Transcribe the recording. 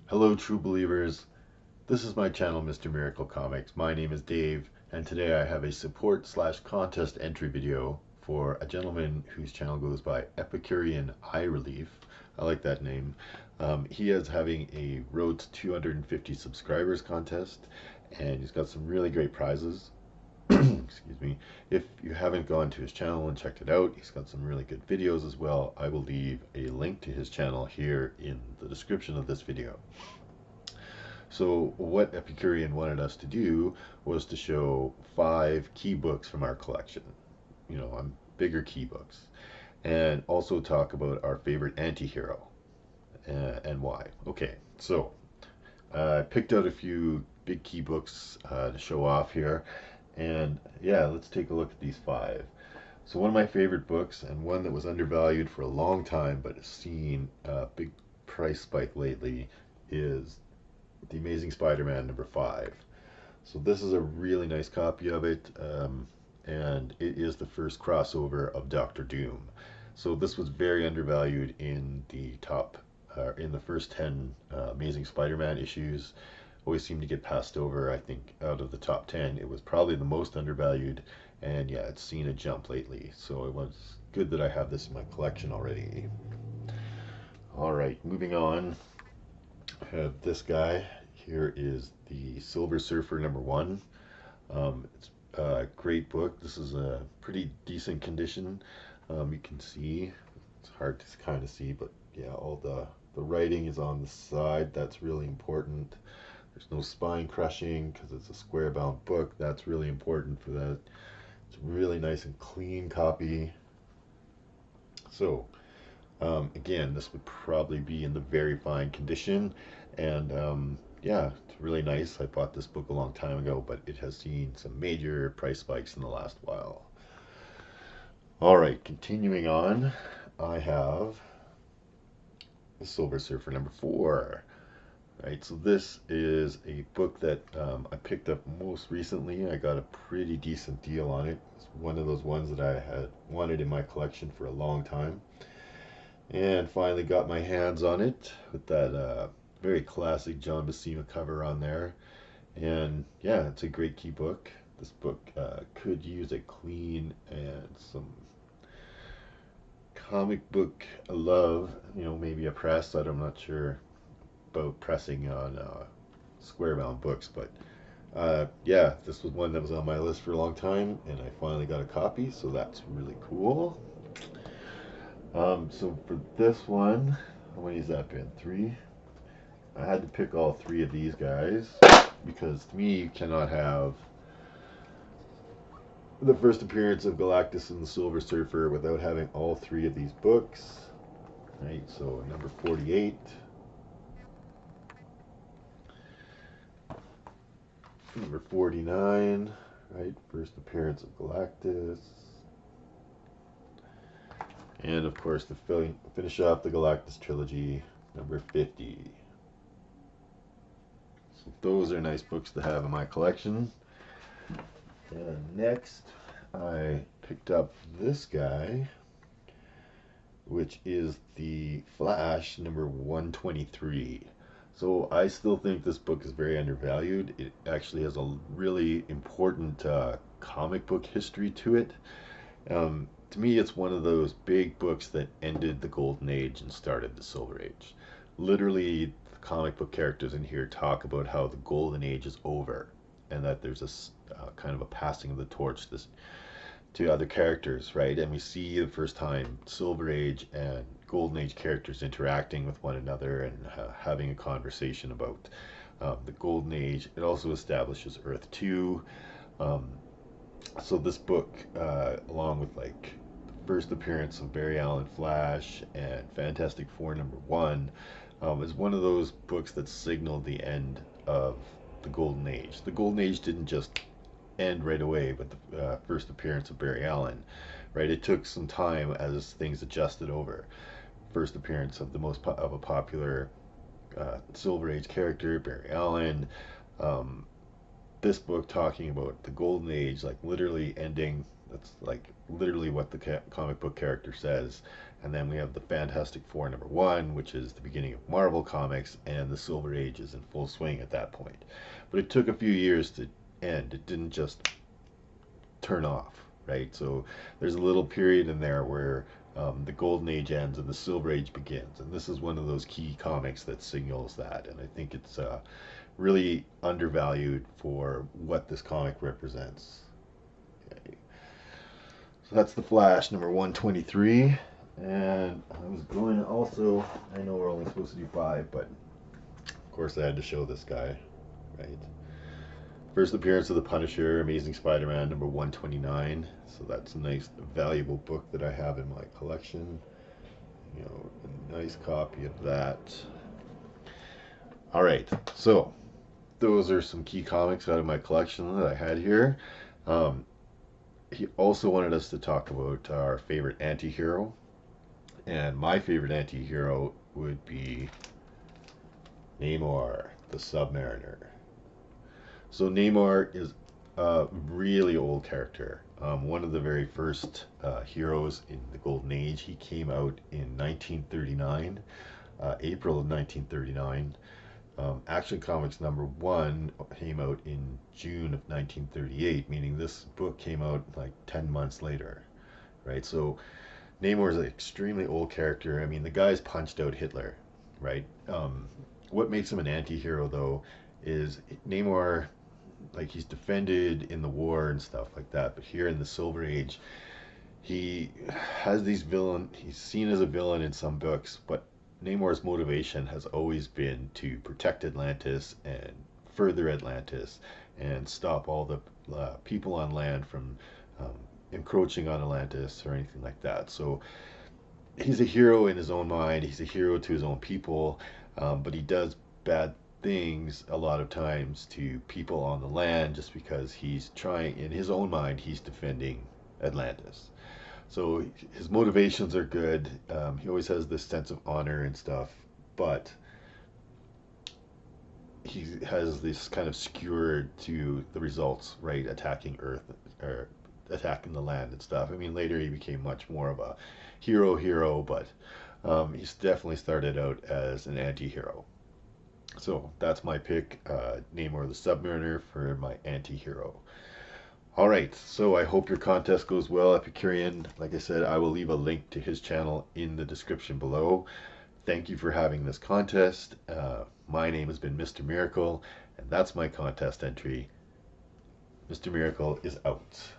Hello, true believers. This is my channel, Mr. Miracle Comics. My name is Dave, and today I have a support/contest entry video for a gentleman whose channel goes by Epicurean Eye Relief. I like that name. He is having a Road to 250 subscribers contest, and he's got some really great prizes. Excuse me. If you haven't gone to his channel and checked it out, he's got some really good videos as well. I will leave a link to his channel here in the description of this video. So what Epicurean wanted us to do was to show 5 key books from our collection, on bigger key books, and also talk about our favorite anti-hero and why. Okay, so I picked out a few big key books to show off here, and yeah, let's take a look at these 5. So one of my favorite books, and one that was undervalued for a long time but has seen a big price spike lately, is the Amazing Spider-Man #5. So this is a really nice copy of it, and it is the first crossover of Doctor Doom. So this was very undervalued in the in the first 10 Amazing Spider-Man issues. Always seemed to get passed over. I think out of the top 10, it was probably the most undervalued, and yeah, it's seen a jump lately. So it was good that I have this in my collection already. All right, moving on. I have this guy. Here is the Silver Surfer #1. It's a great book. This is a pretty decent condition. You can see, it's hard to kind of see, but yeah, all the writing is on the side. That's really important. There's no spine crushing because it's a square bound book. That's really important for that. It's a really nice and clean copy. So, again, this would probably be in the very fine condition. And yeah, it's really nice. I bought this book a long time ago, but it has seen some major price spikes in the last while. All right, continuing on, I have the Silver Surfer #4. Right, so this is a book that I picked up most recently. I got a pretty decent deal on it. It's one of those ones that I had wanted in my collection for a long time, and finally got my hands on it with that very classic John Buscema cover on there. And yeah, it's a great key book. This book could use a clean and some comic book love, maybe a press. I'm not sure about pressing on square bound books, but yeah, this was one that was on my list for a long time, and I finally got a copy, so that's really cool. So for this one, how many has that been? 3? I had to pick all 3 of these guys because to me, you cannot have the first appearance of Galactus and the Silver Surfer without having all 3 of these books. Right, so #48, #49, right, first appearance of Galactus, and of course to finish off the Galactus trilogy, #50. So those are nice books to have in my collection. And next, I picked up this guy, which is the Flash #123. So I still think this book is very undervalued. It actually has a really important comic book history to it. To me, it's one of those big books that ended the Golden Age and started the Silver Age. Literally, the comic book characters in here talk about how the Golden Age is over, and that there's a kind of a passing of the torch to other characters, right? And we see the first time Silver Age and Golden Age characters interacting with one another and having a conversation about the Golden Age. It also establishes Earth 2. Um, so this book, along with like the first appearance of Barry Allen Flash and Fantastic Four #1, is one of those books that signaled the end of the Golden Age. The Golden Age didn't just end right away with the first appearance of Barry Allen, right? It took some time as things adjusted over. First appearance of the of a popular Silver Age character, Barry Allen. Um, this book talking about the Golden Age, like literally ending That's like literally what the comic book character says. And then we have the Fantastic Four #1, which is the beginning of Marvel Comics, and the Silver Age is in full swing at that point. But it took a few years to end. It didn't just turn off, right? So there's a little period in there where the Golden Age ends and the Silver Age begins. And this is one of those key comics that signals that. And I think it's really undervalued for what this comic represents. Okay. So that's the Flash #123. And I was going to also, I know we're only supposed to do 5, but of course I had to show this guy, right? First appearance of the Punisher, Amazing Spider-Man #129. So that's a nice, valuable book that I have in my collection. You know, a nice copy of that. All right, so those are some key comics out of my collection that I had here. He also wanted us to talk about our favorite anti-hero. And my favorite anti-hero would be Namor, the Submariner. So Namor is a really old character. One of the very first heroes in the Golden Age. He came out in 1939, April of 1939. Action Comics #1 came out in June of 1938, meaning this book came out like 10 months later, right? So Namor is an extremely old character. I mean, the guy's punched out Hitler, right? What makes him an anti-hero, though, is Namor, like, he's defended in the war and stuff like that. But here in the Silver Age, he has these he's seen as a villain in some books, but Namor's motivation has always been to protect Atlantis and further Atlantis and stop all the people on land from encroaching on Atlantis or anything like that. So he's a hero in his own mind. He's a hero to his own people, but he does bad things a lot of times to people on the land just because he's trying, in his own mind, he's defending Atlantis. So his motivations are good. He always has this sense of honor and stuff, but he has this kind of skewered to the results, right? Attacking Earth or attacking the land and stuff. I mean, later he became much more of a hero, but he's definitely started out as an anti-hero. So that's my pick, Namor the Submariner for my anti-hero. All right, so I hope your contest goes well, Epicurean. Like I said, I will leave a link to his channel in the description below. Thank you for having this contest. My name has been Mr. Miracle, and that's my contest entry. Mr. Miracle is out.